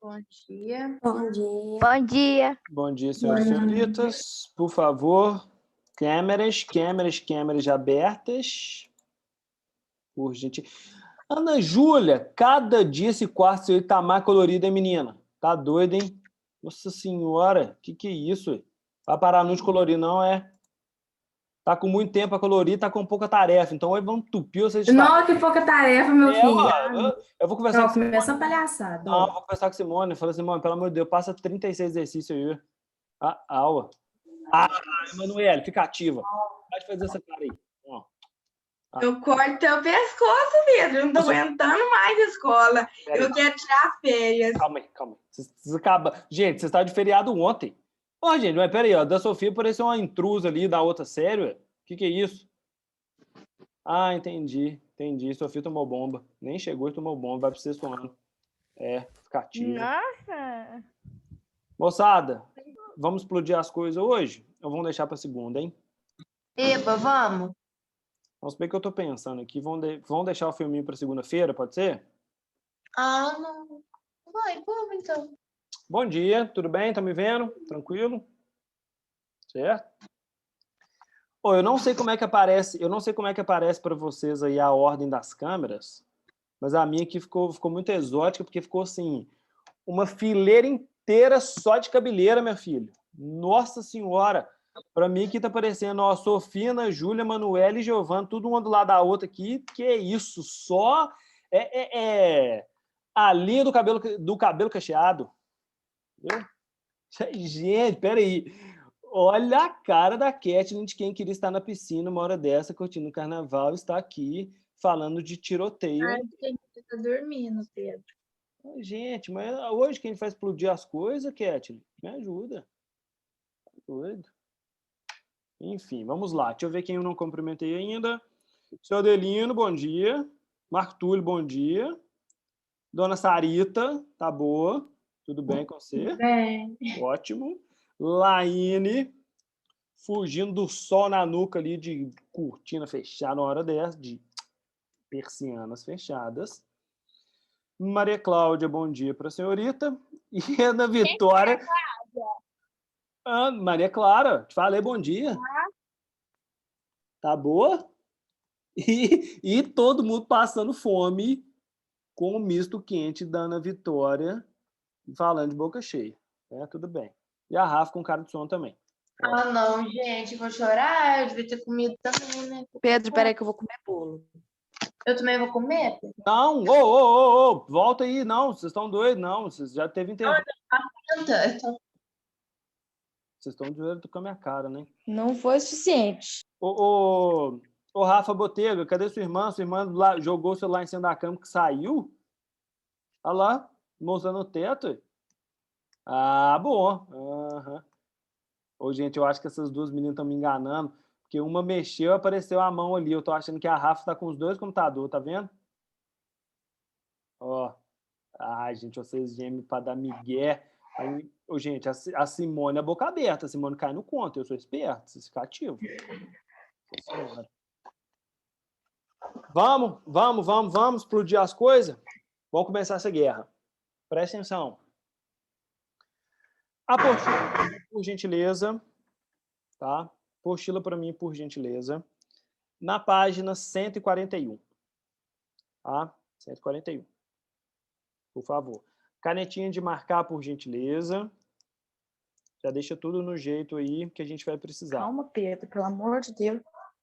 Bom dia. Bom dia. Bom dia. Bom dia, senhores e senhoritas. Por favor, câmeras abertas. Por gente. Ana Júlia, cada dia esse quarto seu tá mais colorido, hein, menina? Tá doido, hein? Nossa senhora, que é isso? Vai parar a noite colorir, não, é? Tá com muito tempo a colorir, tá com pouca tarefa. Então, hoje vamos entupir vocês de Não, que pouca tarefa, meu filho. Eu vou conversar com começa a palhaçada. Não, vou conversar com Simone. Falei, Simone, pelo amor de Deus, passa 36 exercícios aí. Aula. Emanuele, fica ativa. Pode fazer essa cara aí. Ó. Eu corto teu pescoço, Pedro. Não tô aguentando mais a escola. Eu quero tirar férias. Calma aí. Vocês acabam... Gente, vocês estavam de feriado ontem. Ó, gente, mas peraí, ó. Da Sofia pareceu uma intrusa ali da outra série, ué. O que é isso? Ah, entendi. Sofia tomou bomba. Nem chegou e tomou bomba. Vai pro sexto ano. Fica ativa. Nossa. Moçada, vamos explodir as coisas hoje? Ou vamos deixar pra segunda, hein? Eba, vamos. Vamos ver o que eu tô pensando aqui. Vamos deixar o filminho pra segunda-feira, pode ser? Ah, não. Vamos então. Bom dia, tudo bem? Tá me vendo? Tranquilo? Certo? Eu não sei como é que aparece para vocês aí a ordem das câmeras, mas a minha aqui ficou muito exótica, porque ficou assim, uma fileira inteira só de cabeleira, minha filha. Nossa Senhora! Para mim aqui tá aparecendo, ó, Sofia, Ana Júlia, Manuela e Giovana, tudo uma do lado da outra aqui. Que é isso? Só a linha do cabelo cacheado. Viu? Gente, peraí. Olha a cara da Kathleen de quem queria estar na piscina uma hora dessa, curtindo o carnaval, está aqui falando de tiroteio. Ai, quem tá dormindo, Pedro. Gente, mas hoje quem faz explodir as coisas, Kathleen? Me ajuda. Tá doido. Enfim, vamos lá. Deixa eu ver quem eu não cumprimentei ainda. Seu Adelino, bom dia. Marco Túlio, bom dia. Dona Sarita, tá boa? Tudo bem com você? Bem. Ótimo. Laine, fugindo do sol na nuca ali, de cortina fechada na hora dessa, de persianas fechadas. Maria Cláudia, bom dia para a senhorita. E Ana Vitória... Maria Clara, te falei bom dia. Tá boa? E todo mundo passando fome com o misto quente da Ana Vitória, falando de boca cheia. Tudo bem. E a Rafa com cara de sono também. Ah, não, gente, vou chorar. Eu devia ter comido também, né? Pedro, peraí que eu vou comer bolo. Eu também vou comer, Pedro? Não, volta aí, não, vocês estão doidos, não, vocês já teve intervalo. Então, Vocês estão de olho com a minha cara, né? Não foi suficiente. Ô, Rafa Botega, cadê sua irmã? Sua irmã lá, jogou o celular em cima da cama que saiu? Olha lá, mostrando o teto. Ah, bom. Uhum. Ô, gente, eu acho que essas duas meninas estão me enganando, porque uma mexeu e apareceu a mão ali. Eu tô achando que a Rafa tá com os dois computadores, tá vendo? Ó. Ai, gente, vocês gemem para dar migué. Aí, gente, a Simone é boca aberta. A Simone cai no conto. Eu sou esperto, vocês ficam ativos. Vamos explodir as coisas? Vamos começar essa guerra. Presta atenção. Apostila, por gentileza. Tá? Apostila para mim, por gentileza. Na página 141. Tá? 141. Por favor. Canetinha de marcar, por gentileza. Já deixa tudo no jeito aí que a gente vai precisar. Calma, Pedro, pelo amor de Deus.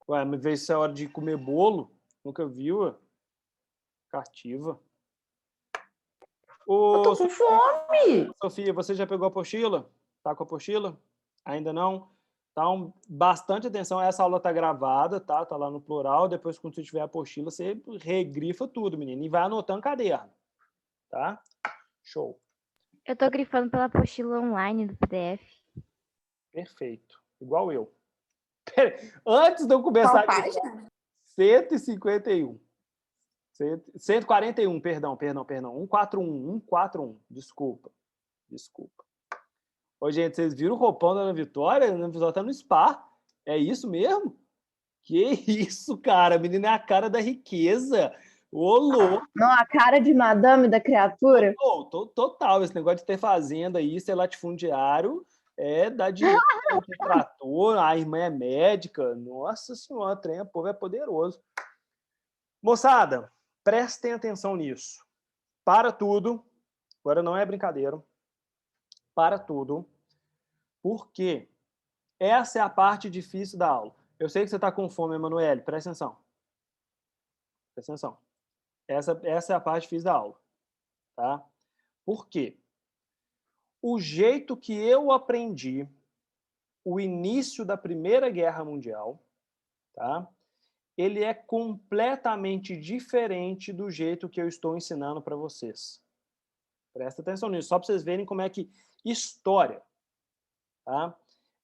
Ué, mas veio essa hora de comer bolo? Nunca viu? Cativa. Eu tô com fome. Sofia, você já pegou a apostila? Tá com a apostila? Ainda não? Então, bastante atenção. Essa aula tá gravada, tá? Tá lá no plural. Depois, quando você tiver a apostila, você regrifa tudo, menino. E vai anotando o caderno. Tá? Show. Eu tô grifando pela apostila online do PDF. Perfeito. Igual eu. Antes de eu começar... Qual página? 151. 141, perdão. 141. Desculpa. Ô, gente, vocês viram o roupão da Ana Vitória? A Ana Vitória tá no spa. É isso mesmo? Que isso, cara? A menina é a cara da riqueza. Ô, louco! Não, a cara de madame da criatura. Total, esse negócio de ter fazenda aí, ser latifundiário, dá dinheiro, ter trator, a irmã é médica. Nossa senhora, o povo é poderoso. Moçada, prestem atenção nisso. Para tudo. Agora não é brincadeira. Para tudo. Porque essa é a parte difícil da aula. Eu sei que você está com fome, Emanuele. Presta atenção. Presta atenção. Essa é a parte difícil da aula. Tá? Por quê? O jeito que eu aprendi o início da Primeira Guerra Mundial, tá? Ele é completamente diferente do jeito que eu estou ensinando para vocês. Presta atenção nisso, só para vocês verem como é que história, tá?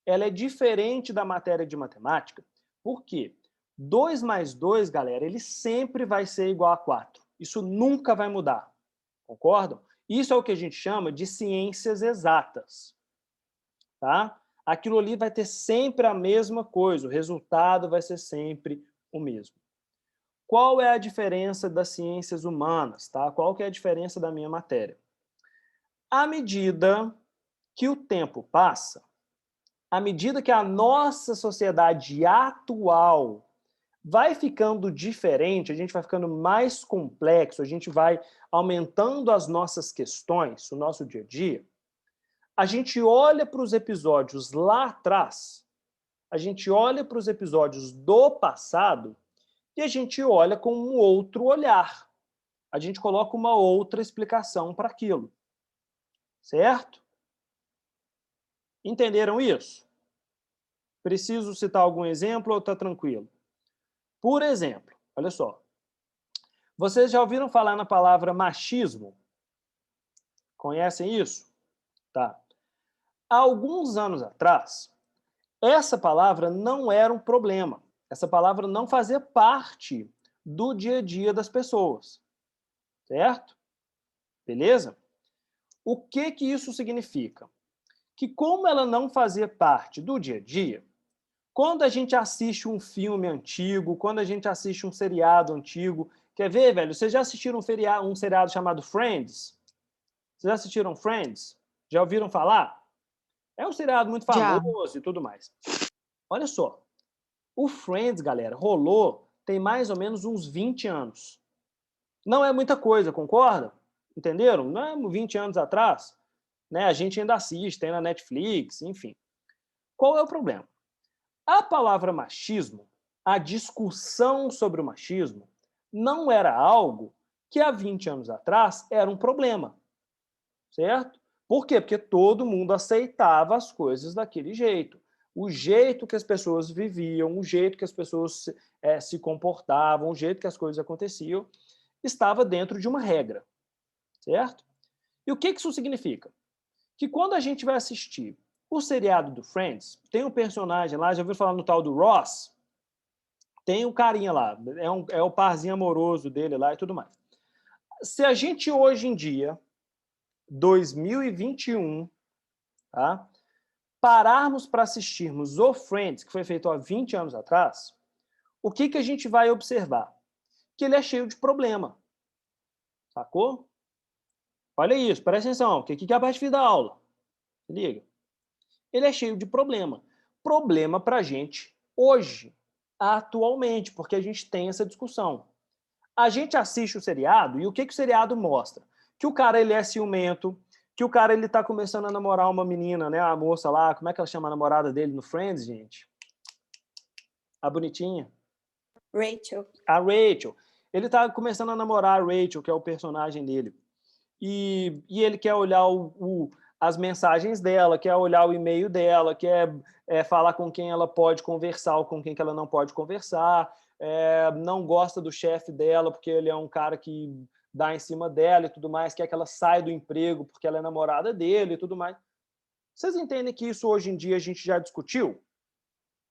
Ela é diferente da matéria de matemática. Por quê? 2 mais 2, galera, ele sempre vai ser igual a 4. Isso nunca vai mudar. Concordam? Isso é o que a gente chama de ciências exatas. Tá? Aquilo ali vai ter sempre a mesma coisa, o resultado vai ser sempre o mesmo. Qual é a diferença das ciências humanas? Tá? Qual que é a diferença da minha matéria? À medida que o tempo passa, à medida que a nossa sociedade atual vai ficando diferente, a gente vai ficando mais complexo, a gente vai aumentando as nossas questões, o nosso dia a dia, a gente olha para os episódios lá atrás, a gente olha para os episódios do passado e a gente olha com um outro olhar. A gente coloca uma outra explicação para aquilo. Certo? Entenderam isso? Preciso citar algum exemplo ou está tranquilo? Por exemplo, olha só. Vocês já ouviram falar na palavra machismo? Conhecem isso? Tá. Há alguns anos atrás, essa palavra não era um problema. Essa palavra não fazia parte do dia a dia das pessoas. Certo? Beleza? O que que isso significa? Que como ela não fazia parte do dia a dia, quando a gente assiste um filme antigo, quando a gente assiste um seriado antigo, quer ver, velho? Vocês já assistiram um seriado chamado Friends? Vocês já assistiram Friends? Já ouviram falar? É um seriado muito Já. famoso e tudo mais. Olha só. O Friends, galera, rolou tem mais ou menos uns 20 anos. Não é muita coisa, concorda? Entenderam? Não é 20 anos atrás. Né? A gente ainda assiste, tem na Netflix, enfim. Qual é o problema? A palavra machismo, a discussão sobre o machismo, não era algo que há 20 anos atrás era um problema. Certo? Por quê? Porque todo mundo aceitava as coisas daquele jeito. O jeito que as pessoas viviam, o jeito que as pessoas se comportavam, o jeito que as coisas aconteciam, estava dentro de uma regra. Certo? E o que isso significa? Que quando a gente vai assistir o seriado do Friends, tem um personagem lá, já ouviu falar no tal do Ross? Tem um carinha lá, é o parzinho amoroso dele lá e tudo mais. Se a gente hoje em dia, 2021, tá, pararmos para assistirmos o Friends, que foi feito há 20 anos atrás, o que a gente vai observar? Que ele é cheio de problema. Sacou? Olha isso, presta atenção, que aqui é a parte da aula. Se liga. Ele é cheio de problema. Problema para a gente hoje, atualmente, porque a gente tem essa discussão. A gente assiste o seriado e o que o seriado mostra? Que o cara ele é ciumento, que o cara ele tá começando a namorar uma menina, né? A moça lá, como é que ela chama a namorada dele no Friends, gente? A bonitinha. Rachel. A Rachel. Ele tá começando a namorar a Rachel, que é o personagem dele. E ele quer olhar as mensagens dela, quer olhar o e-mail dela, quer falar com quem ela pode conversar ou com quem que ela não pode conversar, não gosta do chefe dela porque ele é um cara que dá em cima dela e tudo mais, quer que ela saia do emprego porque ela é namorada dele e tudo mais. Vocês entendem que isso hoje em dia a gente já discutiu?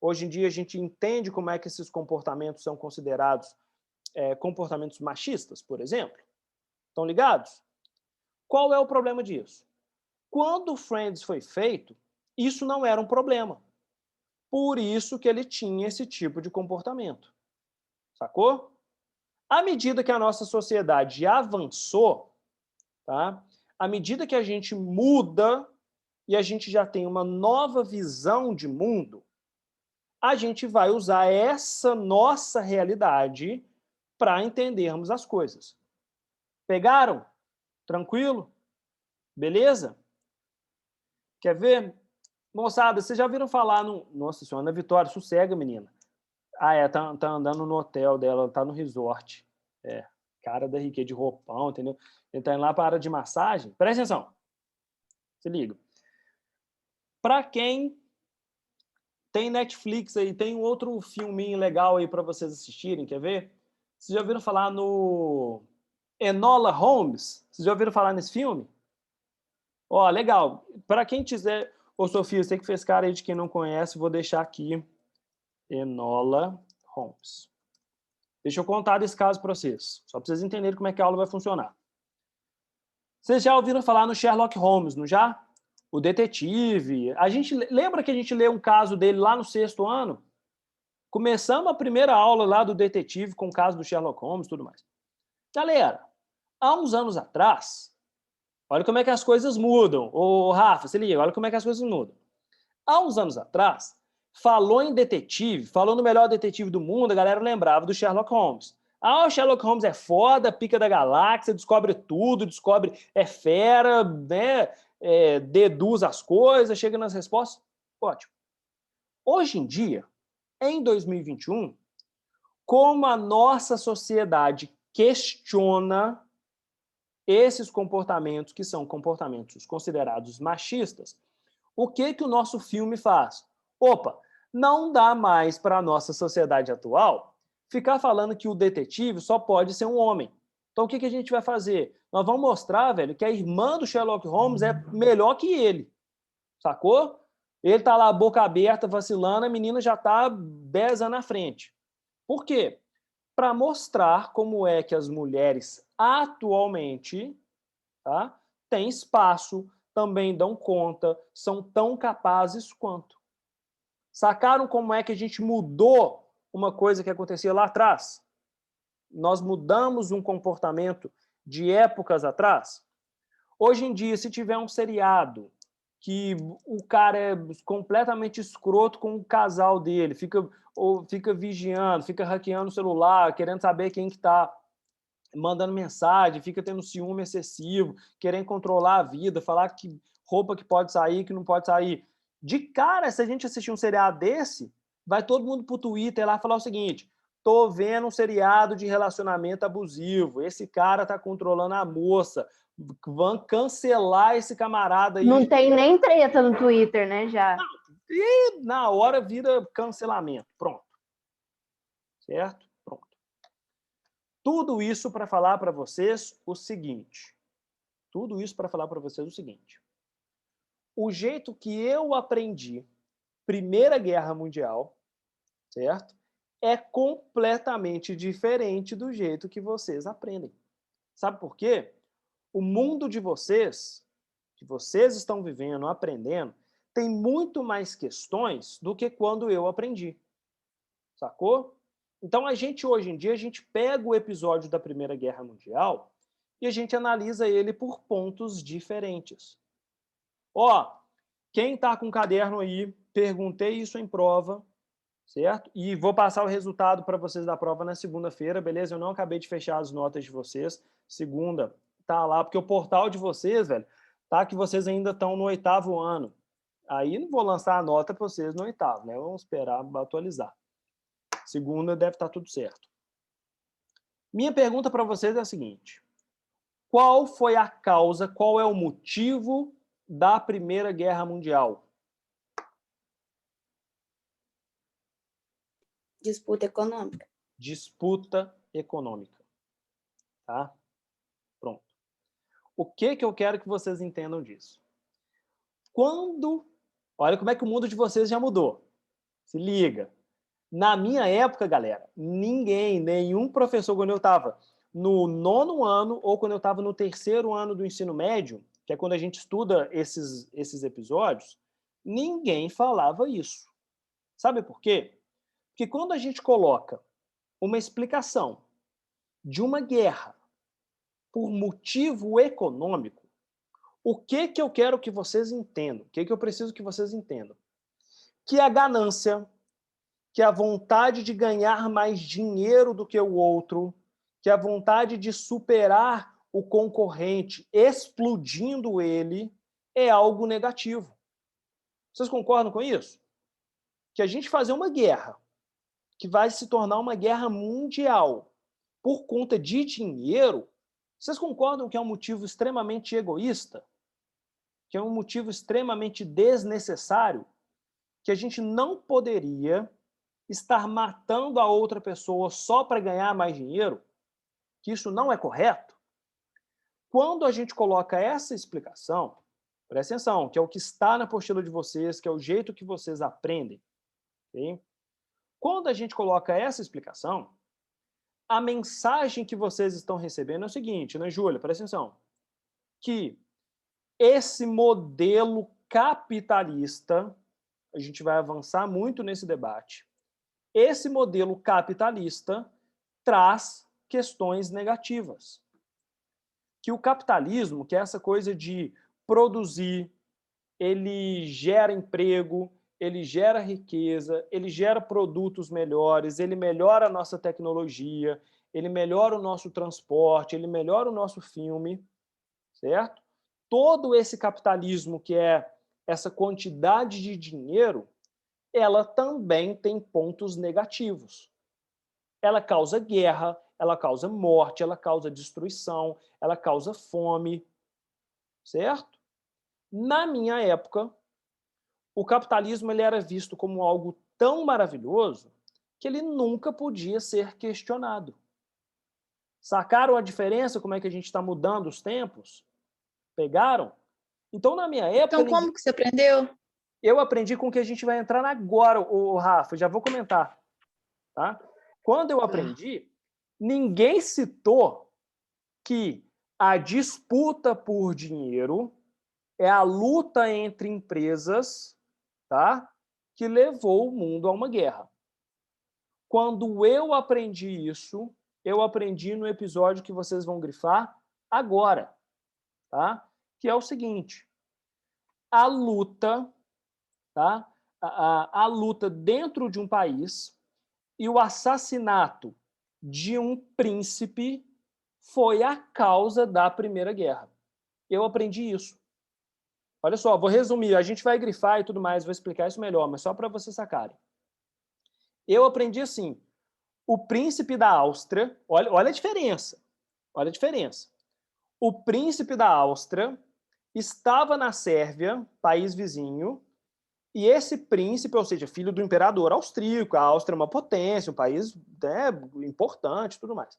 Hoje em dia a gente entende como é que esses comportamentos são considerados comportamentos machistas, por exemplo? Estão ligados? Qual é o problema disso? Quando o Friends foi feito, isso não era um problema. Por isso que ele tinha esse tipo de comportamento. Sacou? À medida que a nossa sociedade avançou, tá? À medida que a gente muda e a gente já tem uma nova visão de mundo, a gente vai usar essa nossa realidade para entendermos as coisas. Pegaram? Tranquilo? Beleza? Quer ver? Moçada, vocês já viram falar no... Nossa senhora, Ana Vitória, sossega, menina. Ah, tá andando no hotel dela, tá no resort. É, cara da Riquet de roupão, entendeu? Ele tá indo lá para a área de massagem. Presta atenção. Se liga. Para quem tem Netflix aí, tem um outro filminho legal aí para vocês assistirem, quer ver? Vocês já ouviram falar no Enola Holmes? Vocês já ouviram falar nesse filme? Ó, legal. Para quem quiser... Ô, Sofia, você que fez cara aí de quem não conhece, vou deixar aqui Enola Holmes. Deixa eu contar desse caso para vocês, só para vocês entenderem como é que a aula vai funcionar. Vocês já ouviram falar no Sherlock Holmes, não já? O detetive. Lembra que a gente leu um caso dele lá no 6º ano? Começamos a primeira aula lá do detetive com o caso do Sherlock Holmes e tudo mais. Galera, há uns anos atrás, olha como é que as coisas mudam. Ô, Rafa, se liga, olha como é que as coisas mudam. Há uns anos atrás, falou em detetive, falou no melhor detetive do mundo, a galera lembrava do Sherlock Holmes. Ah, o Sherlock Holmes é foda, pica da galáxia, descobre tudo, é fera, né? Deduz as coisas, chega nas respostas. Ótimo. Hoje em dia, em 2021, como a nossa sociedade questiona esses comportamentos que são comportamentos considerados machistas, o que o nosso filme faz? Opa, não dá mais para a nossa sociedade atual ficar falando que o detetive só pode ser um homem. Então, o que a gente vai fazer? Nós vamos mostrar, velho, que a irmã do Sherlock Holmes é melhor que ele. Sacou? Ele tá lá, boca aberta, vacilando, a menina já tá 10 anos na frente. Por quê? Para mostrar como é que as mulheres atualmente, tá, têm espaço, também dão conta, são tão capazes quanto. Sacaram como é que a gente mudou uma coisa que acontecia lá atrás? Nós mudamos um comportamento de épocas atrás? Hoje em dia, se tiver um seriado que o cara é completamente escroto com o casal dele, fica vigiando, fica hackeando o celular, querendo saber quem que tá mandando mensagem, fica tendo ciúme excessivo, querendo controlar a vida, falar que roupa que pode sair, que não pode sair. De cara, se a gente assistir um seriado desse, vai todo mundo pro Twitter lá falar o seguinte: tô vendo um seriado de relacionamento abusivo, esse cara tá controlando a moça, vão cancelar esse camarada aí. Não tem nem treta no Twitter, né, já. E na hora vira cancelamento. Pronto. Certo? Pronto. Tudo isso para falar para vocês o seguinte. Tudo isso para falar para vocês o seguinte. O jeito que eu aprendi Primeira Guerra Mundial, certo? É completamente diferente do jeito que vocês aprendem. Sabe por quê? O mundo de vocês, que vocês estão vivendo, aprendendo, tem muito mais questões do que quando eu aprendi. Sacou? Então, hoje em dia, a gente pega o episódio da Primeira Guerra Mundial e a gente analisa ele por pontos diferentes. Ó, quem tá com caderno aí, perguntei isso em prova, certo? E vou passar o resultado para vocês da prova na segunda-feira, beleza? Eu não acabei de fechar as notas de vocês. Segunda, tá lá, porque o portal de vocês, velho, tá que vocês ainda estão no 8º ano. Aí não vou lançar a nota para vocês no 8º, né? Vamos esperar atualizar. Segunda deve estar tudo certo. Minha pergunta para vocês é a seguinte: qual foi a causa, qual é o motivo da Primeira Guerra Mundial? Disputa econômica. Disputa econômica. Tá? Pronto. O que eu quero que vocês entendam disso? Olha como é que o mundo de vocês já mudou. Se liga. Na minha época, galera, nenhum professor, quando eu estava no 9º ano ou quando eu estava no 3º ano do ensino médio, que é quando a gente estuda esses episódios, ninguém falava isso. Sabe por quê? Porque quando a gente coloca uma explicação de uma guerra por motivo econômico, o que eu quero que vocês entendam? O que eu preciso que vocês entendam? Que a ganância, que a vontade de ganhar mais dinheiro do que o outro, que a vontade de superar o concorrente, explodindo ele, é algo negativo. Vocês concordam com isso? Que a gente fazer uma guerra, que vai se tornar uma guerra mundial, por conta de dinheiro, vocês concordam que é um motivo extremamente egoísta? Que é um motivo extremamente desnecessário? Que a gente não poderia estar matando a outra pessoa só para ganhar mais dinheiro? Que isso não é correto? Quando a gente coloca essa explicação, presta atenção, que é o que está na apostila de vocês, que é o jeito que vocês aprendem. Okay? Quando a gente coloca essa explicação, a mensagem que vocês estão recebendo é o seguinte, né, Júlia? Presta atenção. Que esse modelo capitalista, a gente vai avançar muito nesse debate, esse modelo capitalista traz questões negativas. Que o capitalismo, que é essa coisa de produzir, ele gera emprego, ele gera riqueza, ele gera produtos melhores, ele melhora a nossa tecnologia, ele melhora o nosso transporte, ele melhora o nosso filme, certo? Todo esse capitalismo, que é essa quantidade de dinheiro, ela também tem pontos negativos. Ela causa guerra, ela causa morte, ela causa destruição, ela causa fome, certo? Na minha época, o capitalismo ele era visto como algo tão maravilhoso que ele nunca podia ser questionado. Sacaram a diferença, como é que a gente está mudando os tempos? Pegaram? Então, na minha época... Então, como que você aprendeu? Eu aprendi com o que a gente vai entrar agora, o Rafa, já vou comentar. Tá? Quando eu aprendi, ninguém citou que a disputa por dinheiro é a luta entre empresas, tá? Que levou o mundo a uma guerra. Quando eu aprendi isso, eu aprendi no episódio que vocês vão grifar agora, tá? Que é o seguinte: a luta, tá? A luta dentro de um país e o assassinato de um príncipe foi a causa da Primeira Guerra. Eu aprendi isso. Olha só, vou resumir, a gente vai grifar e tudo mais, vou explicar isso melhor, mas só para vocês sacarem. Eu aprendi assim, o príncipe da Áustria, olha a diferença, olha a diferença. O príncipe da Áustria estava na Sérvia, país vizinho, e esse príncipe, ou seja, filho do imperador austríaco, a Áustria é uma potência, um país, né, importante, tudo mais.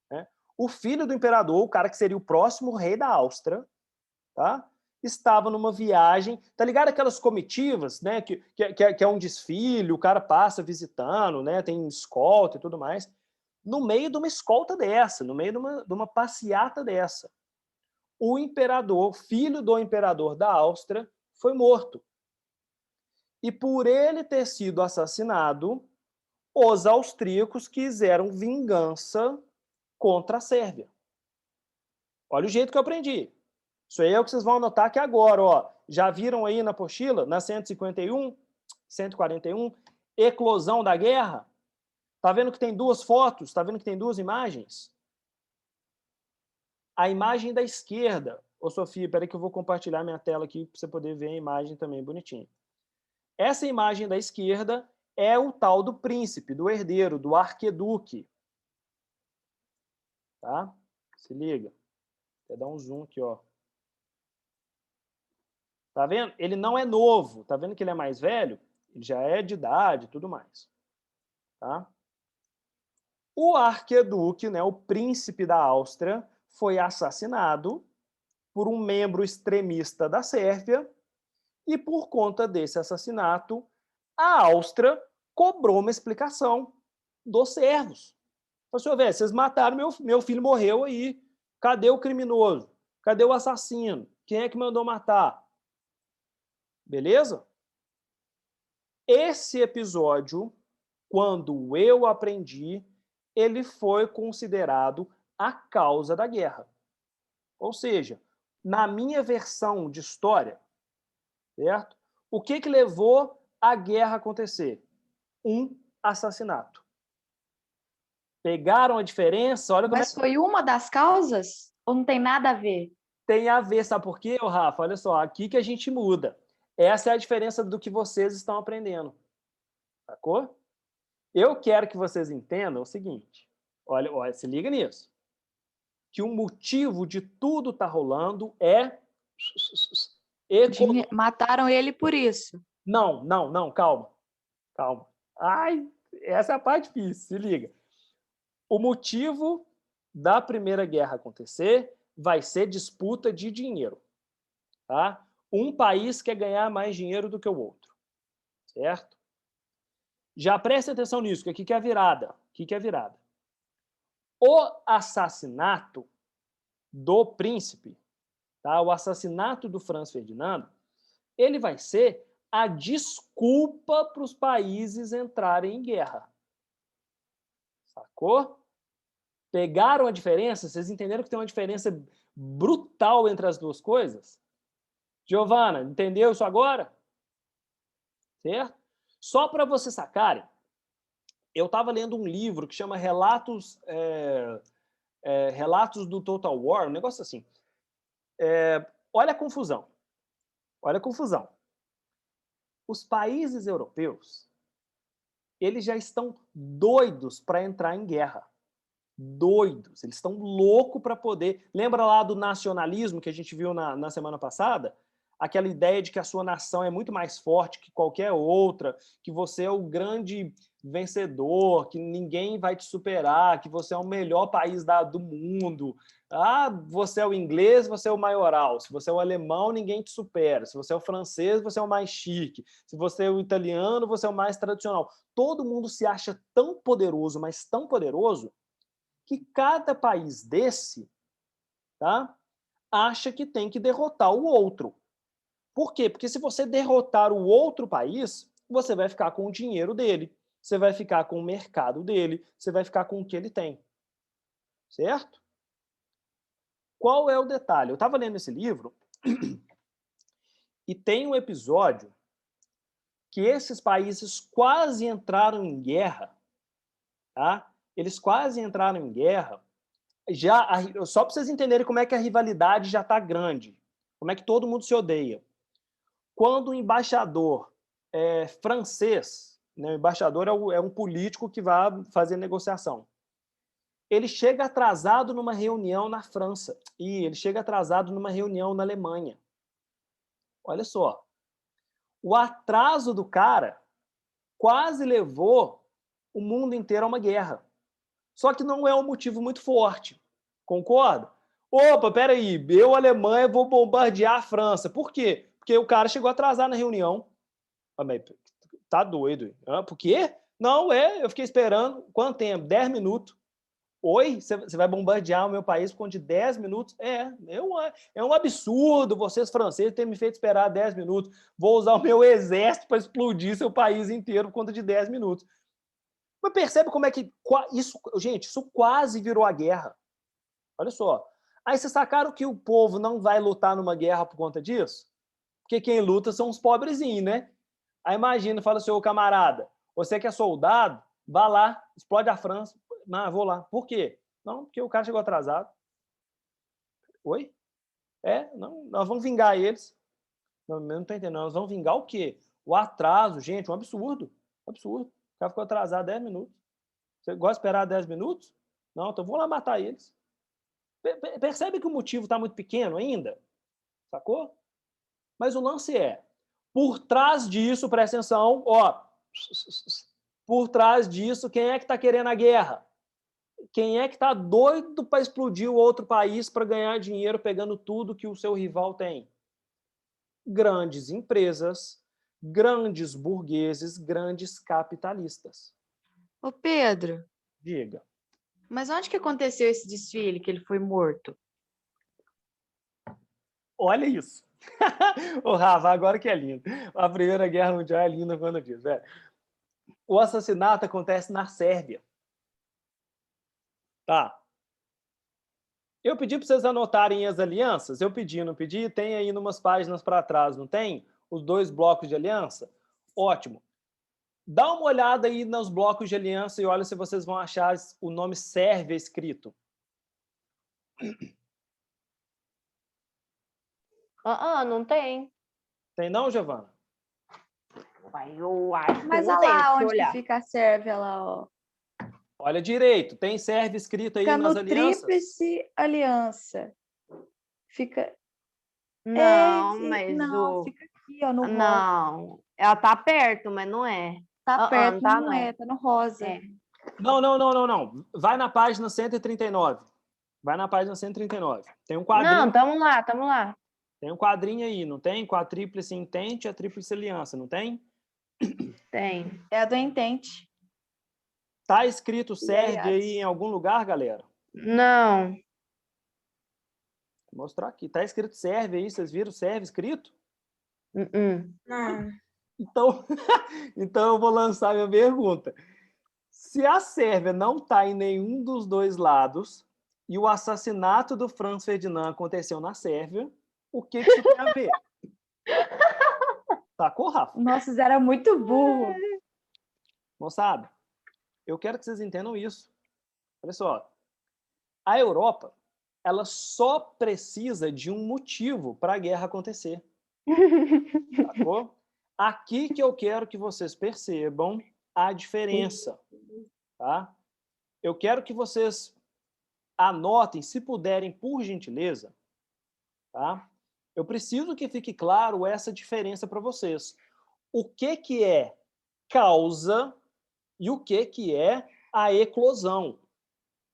Né? O filho do imperador, o cara que seria o próximo rei da Áustria, tá? Estava numa viagem, tá ligado aquelas comitivas, né, que é um desfile, o cara passa visitando, né, tem escolta e tudo mais. No meio de uma escolta dessa, no meio de uma passeata dessa, o imperador, filho do imperador da Áustria, foi morto. E por ele ter sido assassinado, os austríacos quiseram vingança contra a Sérvia. Olha o jeito que eu aprendi. Isso aí é o que vocês vão anotar aqui agora, ó. Já viram aí na apostila, na 151, 141, eclosão da guerra? Tá vendo que tem duas fotos? Tá vendo que tem duas imagens? A imagem da esquerda. Ô, Sofia, peraí que eu vou compartilhar minha tela aqui para você poder ver a imagem também bonitinho. Essa imagem da esquerda é o tal do príncipe, do herdeiro, do arquiduque. Tá? Se liga. Vou dar um zoom aqui, ó. Tá vendo? Ele não é novo. Tá vendo que ele é mais velho? Ele já é de idade e tudo mais. Tá? O arquiduque, né, o príncipe da Áustria, foi assassinado por um membro extremista da Sérvia e, por conta desse assassinato, a Áustria cobrou uma explicação dos sérvios. Falou, senhor, velho, vocês mataram meu filho, morreu aí. Cadê o criminoso? Cadê o assassino? Quem é que mandou matar? Beleza? Esse episódio, quando eu aprendi, ele foi considerado a causa da guerra. Ou seja, na minha versão de história, certo? O que levou a guerra a acontecer? Um assassinato. Pegaram a diferença, olha como Mas foi uma das causas? Ou não tem nada a ver? tem a ver, sabe por quê, Rafa? Olha só, aqui que a gente muda. Essa é a diferença do que vocês estão aprendendo. Sacou? Eu quero que vocês entendam o seguinte. Olha, se liga nisso. Que o motivo de tudo tá rolando é Mataram ele por isso. Não, calma. Ai, essa é a parte difícil, se liga. O motivo da Primeira Guerra acontecer vai ser disputa de dinheiro. Tá? Um país quer ganhar mais dinheiro do que o outro. Certo? Já preste atenção nisso, que aqui que é a virada. O assassinato do príncipe, tá? O assassinato do Franz Ferdinando, ele vai ser a desculpa para os países entrarem em guerra. Sacou? Pegaram a diferença? Vocês entenderam que tem uma diferença brutal entre as duas coisas? Giovana, entendeu isso agora? Certo? Só para vocês sacarem, eu estava lendo um livro que chama Relatos do Total War, um negócio assim. Olha a confusão. Os países europeus, eles já estão doidos para entrar em guerra. Doidos. Eles estão loucos para poder... Lembra lá do nacionalismo que a gente viu na semana passada? Aquela ideia de que a sua nação é muito mais forte que qualquer outra, que você é o grande vencedor, que ninguém vai te superar, que você é o melhor país do mundo. Ah, você é o inglês, você é o maioral. Se você é o alemão, ninguém te supera. Se você é o francês, você é o mais chique. Se você é o italiano, você é o mais tradicional. Todo mundo se acha tão poderoso, mas tão poderoso, que cada país desse, tá, acha que tem que derrotar o outro. Por quê? Porque se você derrotar o outro país, você vai ficar com o dinheiro dele, você vai ficar com o mercado dele, você vai ficar com o que ele tem. Certo? Qual é o detalhe? Eu estava lendo esse livro e tem um episódio que esses países quase entraram em guerra, tá? Eles quase entraram em guerra, só para vocês entenderem como é que a rivalidade já está grande, como é que todo mundo se odeia. Quando o embaixador francês, né, o embaixador é um político que vai fazer negociação, ele chega atrasado numa reunião na França e ele chega atrasado numa reunião na Alemanha. Olha só, o atraso do cara quase levou o mundo inteiro a uma guerra. Só que não é um motivo muito forte. Concorda? Opa, peraí, eu, Alemanha, vou bombardear a França. Por quê? Porque o cara chegou atrasado na reunião. Tá doido. Por quê? Não, eu fiquei esperando. Quanto tempo? 10 minutos. Oi? Você vai bombardear o meu país por conta de 10 minutos? É um absurdo vocês franceses terem me feito esperar 10 minutos. Vou usar o meu exército para explodir seu país inteiro por conta de 10 minutos. Mas percebe como é que isso, gente, isso quase virou a guerra. Olha só. Aí vocês sacaram que o povo não vai lutar numa guerra por conta disso? Porque quem luta são os pobrezinhos, né? Aí imagina, fala assim, ô camarada, você que é soldado, vá lá, explode a França. Não, vou lá. Por quê? Não, porque o cara chegou atrasado. Oi? Não, nós vamos vingar eles. Não estou entendendo. Nós vamos vingar o quê? O atraso, gente, um absurdo. Absurdo. O cara ficou atrasado 10 minutos. Você gosta de esperar 10 minutos? Não, então vou lá matar eles. Percebe que o motivo está muito pequeno ainda? Sacou? Mas o lance por trás disso, presta atenção, por trás disso, quem é que está querendo a guerra? Quem é que está doido para explodir o outro país para ganhar dinheiro pegando tudo que o seu rival tem? Grandes empresas, grandes burgueses, grandes capitalistas. Ô, Pedro, Diga. mas onde que aconteceu esse desfile que ele foi morto? Olha isso. O Rafa, agora que é lindo. A Primeira Guerra Mundial é linda quando diz. O assassinato acontece na Sérvia. Tá. Eu pedi para vocês anotarem as alianças? Eu pedi, não pedi? Tem aí umas páginas para trás, não tem? Os 2 blocos de aliança? Ótimo. Dá uma olhada aí nos blocos de aliança e olha se vocês vão achar o nome Sérvia escrito. Não tem. Tem não, Giovana? Uai, eu acho que Mas não olha tem, lá deixa eu onde que olhar. fica a Sérvia lá, ó. Olha direito. Tem Sérvia escrito aí Fica nas no alianças? Tríplice Aliança. Fica. Não, sim, mas não, o... fica aqui, ó, no rosa. Não, ela tá perto, mas não é. Tá perto, não tá, mas não é, tá no rosa. É. Não. Vai na página 139. Vai na página 139. Tem um quadrinho. Não, tamo lá. Tem um quadrinho aí, não tem? Com a tríplice intente e a tríplice aliança, não tem? Tem. É a do Entente. Tá escrito Sérvia aliados. aí em algum lugar, galera? Não. Vou mostrar aqui. Tá escrito Sérvia aí, vocês viram Sérvia escrito? Não. Então, então eu vou lançar minha pergunta. Se a Sérvia não está em nenhum dos 2 lados e o assassinato do Franz Ferdinand aconteceu na Sérvia, o que isso tem a ver? Sacou, Rafa? Nossa, Zé era muito burro. Moçada, eu quero que vocês entendam isso. Olha só. A Europa, ela só precisa de um motivo para a guerra acontecer. Sacou? Aqui que eu quero que vocês percebam a diferença, tá? Eu quero que vocês anotem, se puderem, por gentileza, tá? Eu preciso que fique claro essa diferença para vocês. O que é causa e o que é a eclosão?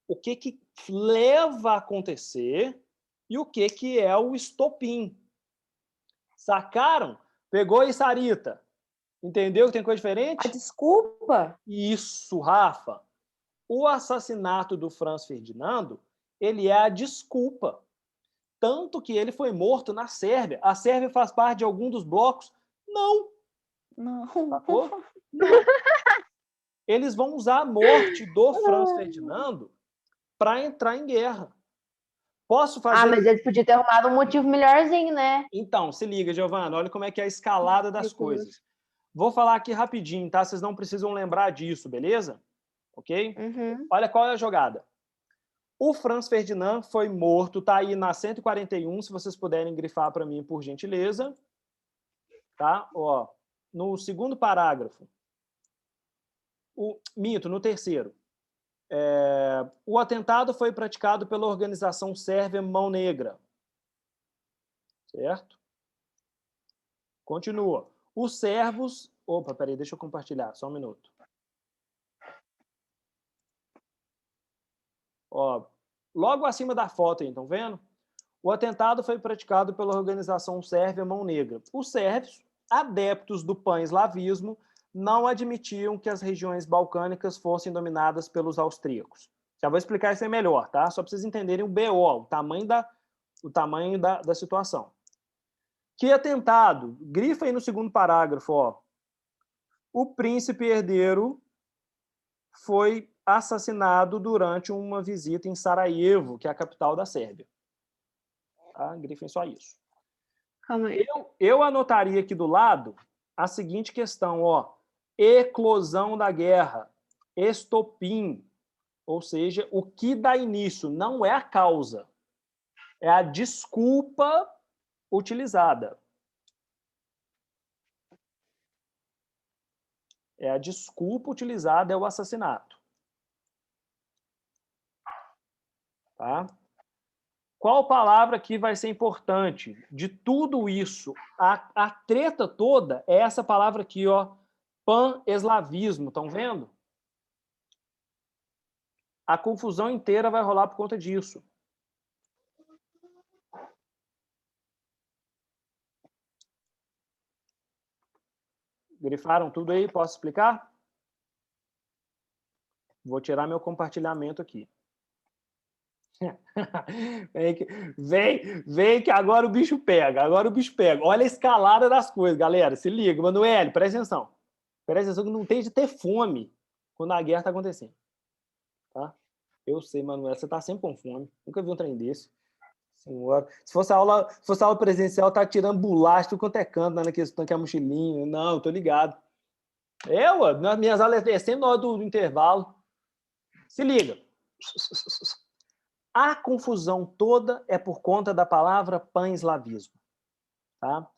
O que leva a acontecer e o que é o estopim? Sacaram? Pegou aí, Sarita? Entendeu que tem coisa diferente? A desculpa? Isso, Rafa. O assassinato do Franz Ferdinando, ele é a desculpa. Tanto que ele foi morto na Sérvia. A Sérvia faz parte de algum dos blocos? Não. Não. Sacou? Não. Eles vão usar a morte do Franz Ferdinando para entrar em guerra. Posso fazer... mas eles podiam ter arrumado um motivo melhorzinho, né? Então, se liga, Giovana, olha como é que é a escalada das coisas. Vou falar aqui rapidinho, tá? Vocês não precisam lembrar disso, beleza? Ok? Olha qual é a jogada. O Franz Ferdinand foi morto, tá aí na 141, se vocês puderem grifar para mim, por gentileza. Tá? Ó, no segundo parágrafo. Minto, no terceiro. O atentado foi praticado pela organização sérvia Mão Negra. Certo? Continua. Os sérvios... Opa, peraí, deixa eu compartilhar, só um minuto. Ó, logo acima da foto aí, estão vendo? O atentado foi praticado pela organização sérvia Mão Negra. Os sérvios, adeptos do pan-eslavismo, não admitiam que as regiões balcânicas fossem dominadas pelos austríacos. Já vou explicar isso aí melhor, tá? Só para vocês entenderem o BO, o tamanho da situação. Que atentado? Grifa aí no segundo parágrafo, ó. O príncipe herdeiro foi assassinado durante uma visita em Sarajevo, que é a capital da Sérvia. Tá? Grifem só isso. Calma aí. Eu anotaria aqui do lado a seguinte questão, ó. Eclosão da guerra, estopim, ou seja, o que dá início não é a causa, é a desculpa utilizada. É a desculpa utilizada, é o assassinato. Tá? Qual palavra aqui vai ser importante? De tudo isso, a treta toda é essa palavra aqui, ó, pan-eslavismo, estão vendo? A confusão inteira vai rolar por conta disso. Grifaram tudo aí? Posso explicar? Vou tirar meu compartilhamento aqui. Vem que agora o bicho pega. Olha a escalada das coisas, galera. Se liga. Manoel, presta atenção. Presta atenção que não tem de ter fome quando a guerra está acontecendo. Tá? Eu sei, Manuela, você tá sempre com fome. Nunca vi um trem desse. Senhora. Se fosse aula presencial, tá tirando bolacha, tudo quanto é canto, na questão que é a mochilinha. Não, eu tô ligado. Nas minhas aulas é sempre na hora do intervalo. Se liga. A confusão toda é por conta da palavra pan-eslavismo. Tá?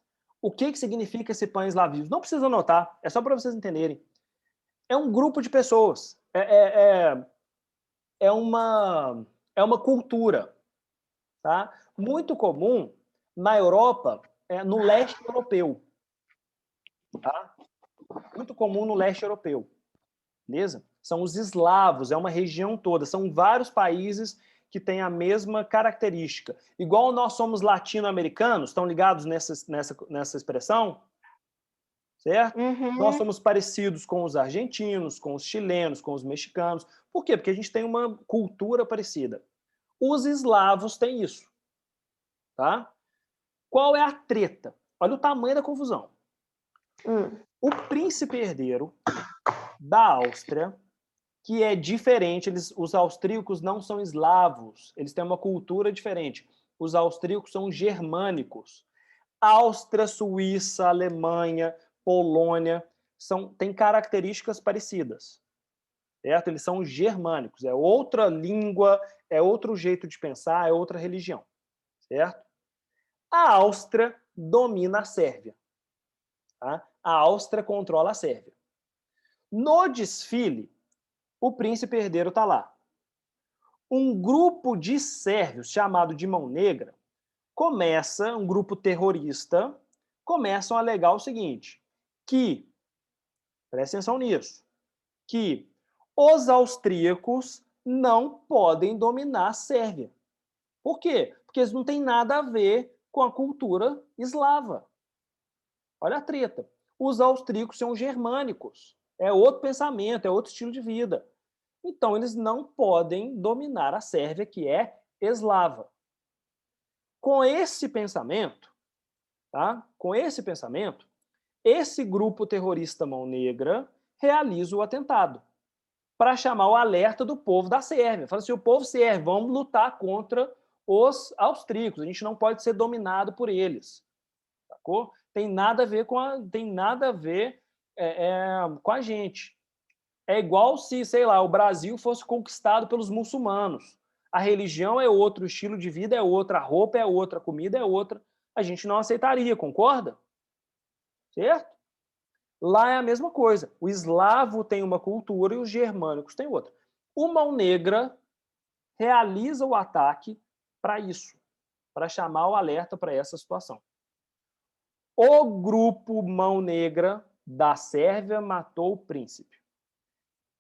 O que significa esse pan-eslavismo? Não precisa anotar, é só para vocês entenderem. É um grupo de pessoas. É uma cultura. Tá? Muito comum na Europa, no leste europeu. Tá? Muito comum no leste europeu. Beleza? São os eslavos, é uma região toda. São vários países que têm a mesma característica. Igual nós somos latino-americanos, estão ligados nessa expressão? Certo? Uhum. Nós somos parecidos com os argentinos, com os chilenos, com os mexicanos. Por quê? Porque a gente tem uma cultura parecida. Os eslavos têm isso. Tá? Qual é a treta? Olha o tamanho da confusão. O príncipe herdeiro da Áustria, que é diferente, os austríacos não são eslavos, eles têm uma cultura diferente. Os austríacos são germânicos. Áustria, Suíça, Alemanha, Polônia têm características parecidas. Certo? Eles são germânicos, é outra língua, é outro jeito de pensar, é outra religião. Certo? A Áustria domina a Sérvia. Tá? A Áustria controla a Sérvia. No desfile, o príncipe herdeiro está lá. Um grupo de sérvios, chamado de Mão Negra, um grupo terrorista, começam a alegar o seguinte, que, presta atenção nisso, que os austríacos não podem dominar a Sérvia. Por quê? Porque eles não têm nada a ver com a cultura eslava. Olha a treta. Os austríacos são germânicos. É outro pensamento, é outro estilo de vida. Então, eles não podem dominar a Sérvia, que é eslava. Com esse pensamento, tá? Esse grupo terrorista Mão Negra realiza o atentado para chamar o alerta do povo da Sérvia. Fala assim, o povo sérvio, vamos lutar contra os austríacos. A gente não pode ser dominado por eles. Sacou? Tem nada a ver com a gente. É igual se, sei lá, o Brasil fosse conquistado pelos muçulmanos. A religião é outro, o estilo de vida é outra, a roupa é outra, a comida é outra. A gente não aceitaria, concorda? Certo? Lá é a mesma coisa. O eslavo tem uma cultura e os germânicos têm outra. O Mão Negra realiza o ataque para isso, para chamar o alerta para essa situação. O grupo Mão Negra da Sérvia matou o príncipe.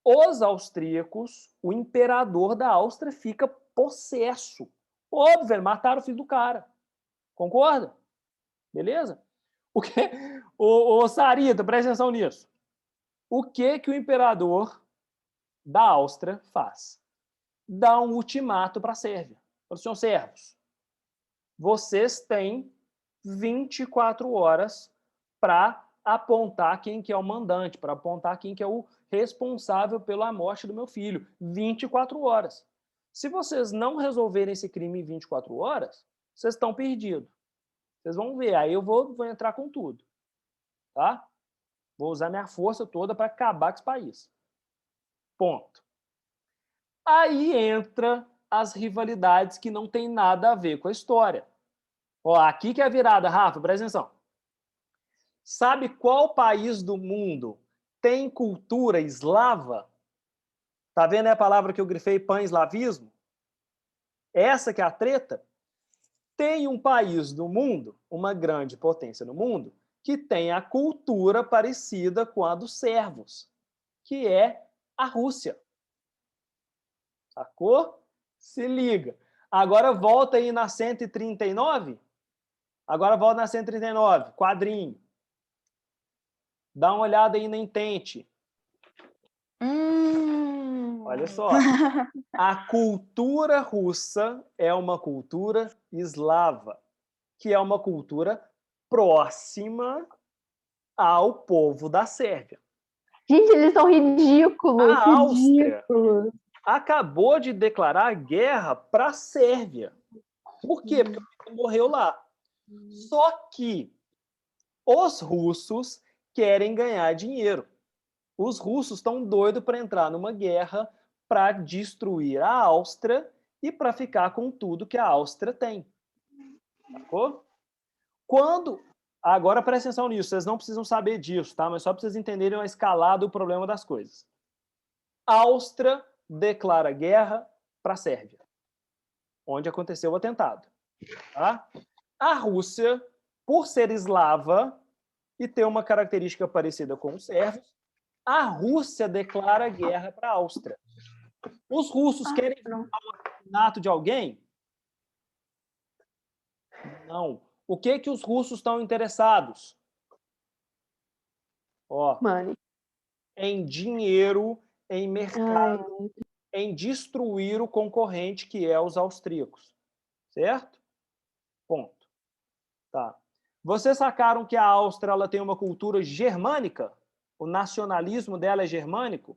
Os austríacos, o imperador da Áustria fica possesso. Óbvio, mataram o filho do cara. Concorda? Beleza? O Sarita, presta atenção nisso. O que o imperador da Áustria faz? Dá um ultimato para a Sérvia. Fala, senhor sérvios, vocês têm 24 horas para apontar quem que é o mandante, para apontar quem que é o responsável pela morte do meu filho. 24 horas. Se vocês não resolverem esse crime em 24 horas, vocês estão perdidos. Vocês vão ver, aí eu vou entrar com tudo. Tá? Vou usar minha força toda para acabar com esse país. Ponto. Aí entra as rivalidades que não tem nada a ver com a história. Ó, aqui que é a virada, Rafa, presta atenção. Sabe qual país do mundo tem cultura eslava? Tá vendo a palavra que eu grifei, pan-eslavismo? Essa que é a treta? Tem um país do mundo, uma grande potência no mundo, que tem a cultura parecida com a dos sérvos, que é a Rússia. Sacou? Se liga. Agora volta aí na 139. Agora volta na 139, quadrinho. Dá uma olhada aí na Entente. Olha só. A cultura russa é uma cultura eslava, que é uma cultura próxima ao povo da Sérvia. Gente, eles são ridículos. A Áustria, ridículos. acabou de declarar guerra para a Sérvia. Por quê? Porque o Hitler morreu lá. Só que os russos querem ganhar dinheiro. Os russos estão doidos para entrar numa guerra para destruir a Áustria e para ficar com tudo que a Áustria tem. Sacou? Agora presta atenção nisso, vocês não precisam saber disso, tá? Mas só para vocês entenderem a escalada do problema das coisas. A Áustria declara guerra para a Sérvia, onde aconteceu o atentado. Tá? A Rússia, por ser eslava e ter uma característica parecida com os sérvios, a Rússia declara guerra para a Áustria. Os russos querem o assassinato de alguém? Não. O que os russos estão interessados? Money. Em dinheiro, em mercado, em destruir o concorrente, que é os austríacos. Certo? Ponto. Tá. Vocês sacaram que a Áustria ela tem uma cultura germânica? O nacionalismo dela é germânico?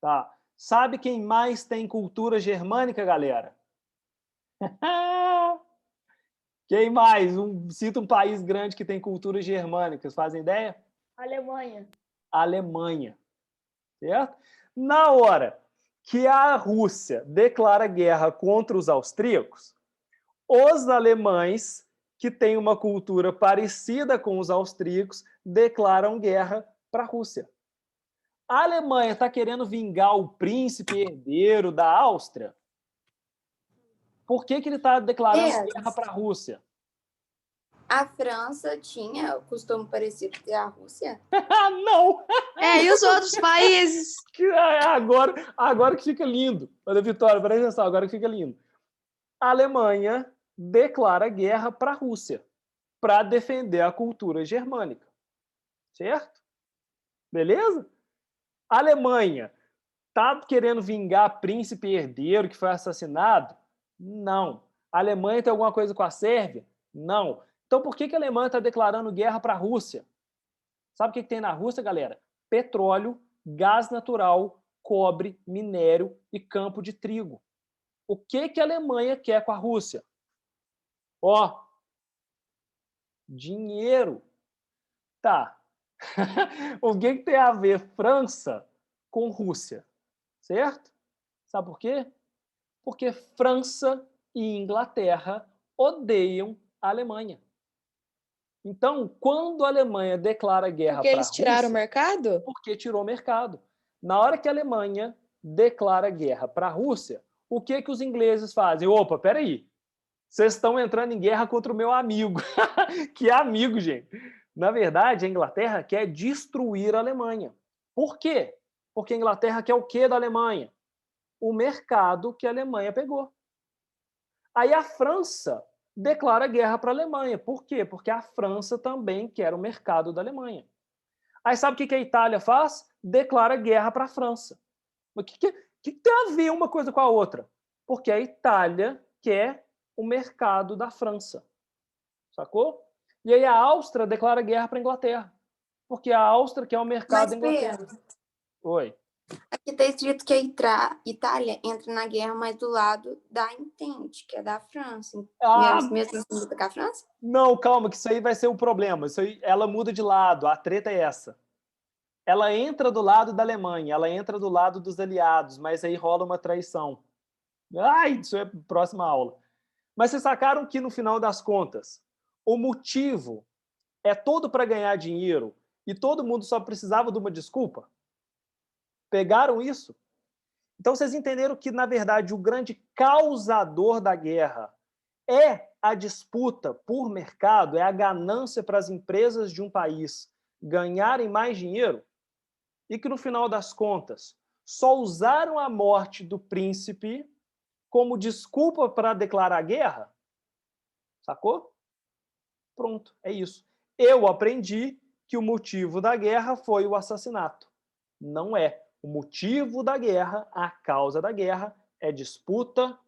Tá. Sabe quem mais tem cultura germânica, galera? Quem mais? Cita um país grande que tem cultura germânica. Fazem ideia? Alemanha. Alemanha. Certo? Na hora que a Rússia declara guerra contra os austríacos, os alemães, que têm uma cultura parecida com os austríacos, declaram guerra para a Rússia. A Alemanha está querendo vingar o príncipe herdeiro da Áustria? Por que ele está declarando guerra para a Rússia? A França tinha o costume parecido com a Rússia? Não! E os outros países? Agora que fica lindo. Olha, Vitória, presta atenção, agora que fica lindo. A Alemanha declara guerra para a Rússia para defender a cultura germânica. Certo? Beleza? A Alemanha está querendo vingar príncipe herdeiro que foi assassinado? Não. A Alemanha tem alguma coisa com a Sérvia? Não. Então por que a Alemanha está declarando guerra para a Rússia? Sabe o que tem na Rússia, galera? Petróleo, gás natural, cobre, minério e campo de trigo. O que a Alemanha quer com a Rússia? Dinheiro. Tá. O que tem a ver França com Rússia? Certo? Sabe por quê? Porque França e Inglaterra odeiam a Alemanha. Então, quando a Alemanha declara guerra para a Rússia... Porque eles tiraram o mercado? Porque tirou o mercado. Na hora que a Alemanha declara guerra para a Rússia, o que os ingleses fazem? Opa, peraí. Vocês estão entrando em guerra contra o meu amigo. Que amigo, gente? Na verdade, a Inglaterra quer destruir a Alemanha. Por quê? Porque a Inglaterra quer o quê da Alemanha? O mercado que a Alemanha pegou. Aí a França declara guerra para a Alemanha. Por quê? Porque a França também quer o mercado da Alemanha. Aí sabe o que a Itália faz? Declara guerra para a França. Mas o que tem a ver uma coisa com a outra? Porque a Itália quer o mercado da França. Sacou? E aí a Áustria declara guerra para a Inglaterra. Porque a Áustria quer o mercado da Inglaterra. Oi. Aqui está escrito que a Itália entra na guerra, mas do lado da Entente, que é da França. Mesmo assim com a França? Não, calma, que isso aí vai ser o problema. Isso aí, ela muda de lado, a treta é essa. Ela entra do lado da Alemanha, ela entra do lado dos aliados, mas aí rola uma traição. Isso é próxima aula. Mas vocês sacaram que, no final das contas, o motivo é todo para ganhar dinheiro e todo mundo só precisava de uma desculpa? Pegaram isso? Então vocês entenderam que, na verdade, o grande causador da guerra é a disputa por mercado, é a ganância para as empresas de um país ganharem mais dinheiro? E que, no final das contas, só usaram a morte do príncipe como desculpa para declarar guerra? Sacou? Pronto, é isso. Eu aprendi que o motivo da guerra foi o assassinato. Não é. O motivo da guerra, a causa da guerra, é disputa